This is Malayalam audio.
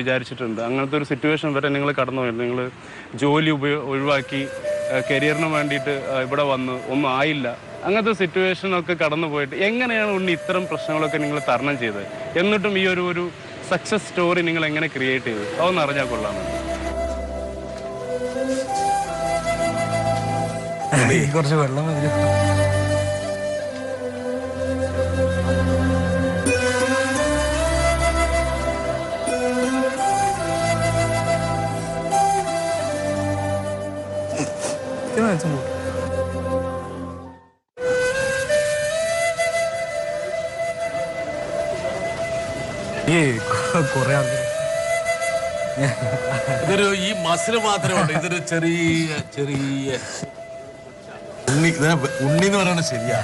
വിചാരിച്ചിട്ടുണ്ട്. അങ്ങനത്തെ ഒരു സിറ്റുവേഷൻ വരെ നിങ്ങൾ കടന്നു പോയിരുന്നു. നിങ്ങൾ ജോലി ഒഴിവാക്കി കരിയറിന് വേണ്ടിയിട്ട് ഇവിടെ വന്ന് ഒന്നും ആയില്ല. അങ്ങനത്തെ സിറ്റുവേഷനൊക്കെ കടന്നു പോയിട്ട് എങ്ങനെയാണ് ഉണ്ണി ഇത്തരം പ്രശ്നങ്ങളൊക്കെ നിങ്ങൾ തരണം ചെയ്തത്? എന്നിട്ടും ഈ ഒരു സക്സസ് സ്റ്റോറി നിങ്ങൾ എങ്ങനെ ക്രിയേറ്റ് ചെയ്തു? അതൊന്ന് അറിഞ്ഞാൽ കൊള്ളാമെന്ന്. കുറച്ച് വെള്ളം ഇതൊരു ഈ മസിൽ മാത്രമേ ഇതൊരു ചെറിയ ഉണ്ണി എന്ന് പറയുന്നത് ശരിയാ.